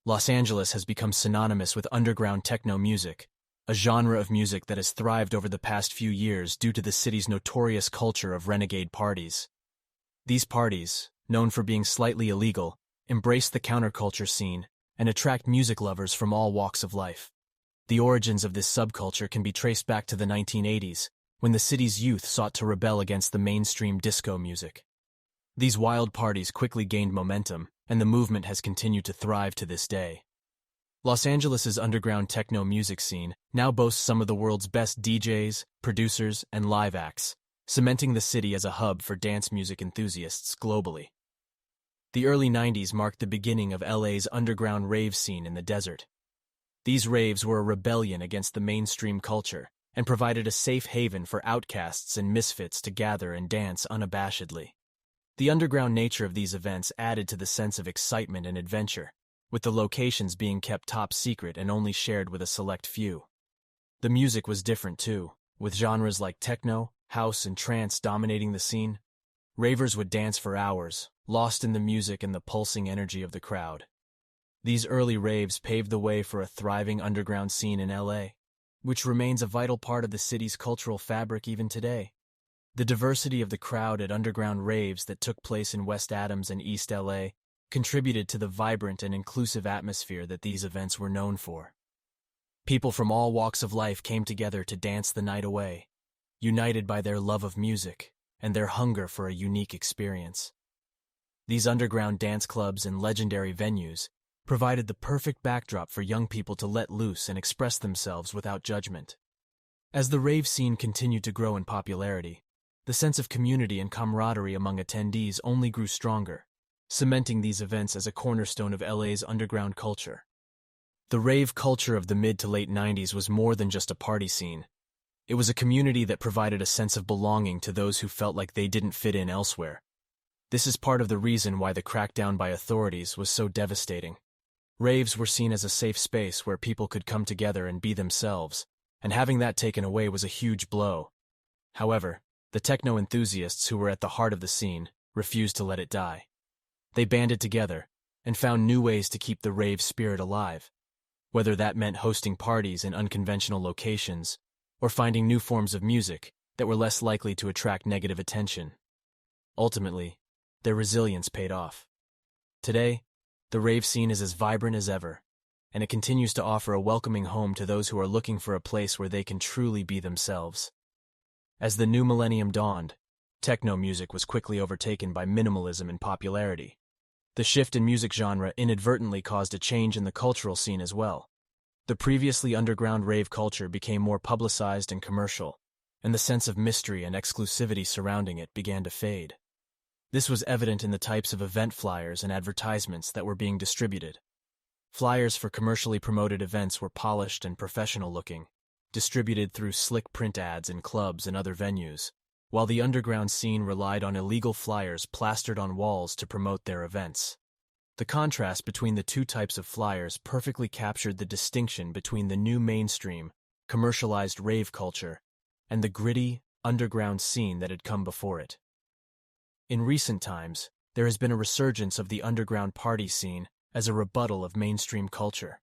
Los Angeles has become synonymous with underground techno music, a genre of music that has thrived over the past few years due to the city's notorious culture of renegade parties. These parties, known for being slightly illegal, embrace the counterculture scene and attract music lovers from all walks of life. The origins of this subculture can be traced back to the 1980s, when the city's youth sought to rebel against the mainstream disco music. These wild parties quickly gained momentum, and the movement has continued to thrive to this day. Los Angeles's underground techno music scene now boasts some of the world's best DJs, producers, and live acts, cementing the city as a hub for dance music enthusiasts globally. The early 90s marked the beginning of LA's underground rave scene in the desert. These raves were a rebellion against the mainstream culture and provided a safe haven for outcasts and misfits to gather and dance unabashedly. The underground nature of these events added to the sense of excitement and adventure, with the locations being kept top secret and only shared with a select few. The music was different too, with genres like techno, house, and trance dominating the scene. Ravers would dance for hours, lost in the music and the pulsing energy of the crowd. These early raves paved the way for a thriving underground scene in LA, which remains a vital part of the city's cultural fabric even today. The diversity of the crowd at underground raves that took place in West Adams and East LA contributed to the vibrant and inclusive atmosphere that these events were known for. People from all walks of life came together to dance the night away, united by their love of music and their hunger for a unique experience. These underground dance clubs and legendary venues provided the perfect backdrop for young people to let loose and express themselves without judgment. As the rave scene continued to grow in popularity, the sense of community and camaraderie among attendees only grew stronger, cementing these events as a cornerstone of LA's underground culture. The rave culture of the mid to late 90s was more than just a party scene. It was a community that provided a sense of belonging to those who felt like they didn't fit in elsewhere. This is part of the reason why the crackdown by authorities was so devastating. Raves were seen as a safe space where people could come together and be themselves, and having that taken away was a huge blow. However, the techno enthusiasts who were at the heart of the scene refused to let it die. They banded together and found new ways to keep the rave spirit alive, whether that meant hosting parties in unconventional locations or finding new forms of music that were less likely to attract negative attention. Ultimately, their resilience paid off. Today, the rave scene is as vibrant as ever, and it continues to offer a welcoming home to those who are looking for a place where they can truly be themselves. As the new millennium dawned, techno music was quickly overtaken by minimalism in popularity. The shift in music genre inadvertently caused a change in the cultural scene as well. The previously underground rave culture became more publicized and commercial, and the sense of mystery and exclusivity surrounding it began to fade. This was evident in the types of event flyers and advertisements that were being distributed. Flyers for commercially promoted events were polished and professional-looking, distributed through slick print ads in clubs and other venues, while the underground scene relied on illegal flyers plastered on walls to promote their events. The contrast between the two types of flyers perfectly captured the distinction between the new mainstream, commercialized rave culture and the gritty, underground scene that had come before it. In recent times, there has been a resurgence of the underground party scene as a rebuttal of mainstream culture.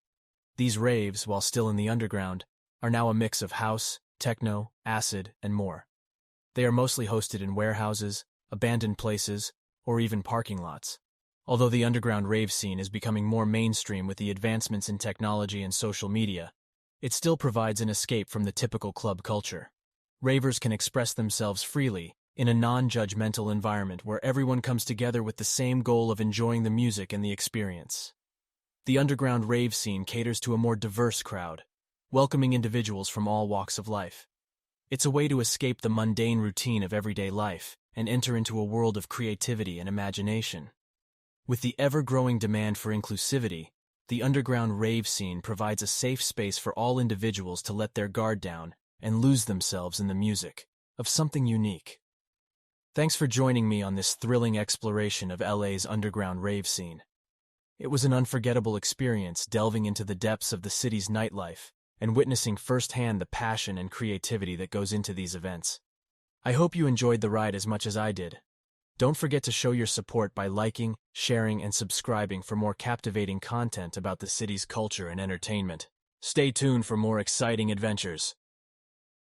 These raves, while still in the underground, are now a mix of house, techno, acid, and more. They are mostly hosted in warehouses, abandoned places, or even parking lots. Although the underground rave scene is becoming more mainstream with the advancements in technology and social media, it still provides an escape from the typical club culture. Ravers can express themselves freely in a non-judgmental environment where everyone comes together with the same goal of enjoying the music and the experience. The underground rave scene caters to a more diverse crowd, welcoming individuals from all walks of life. It's a way to escape the mundane routine of everyday life and enter into a world of creativity and imagination. With the ever-growing demand for inclusivity, the underground rave scene provides a safe space for all individuals to let their guard down and lose themselves in the music of something unique. Thanks for joining me on this thrilling exploration of LA's underground rave scene. It was an unforgettable experience delving into the depths of the city's nightlife and witnessing firsthand the passion and creativity that goes into these events. I hope you enjoyed the ride as much as I did. Don't forget to show your support by liking, sharing, and subscribing for more captivating content about the city's culture and entertainment. Stay tuned for more exciting adventures.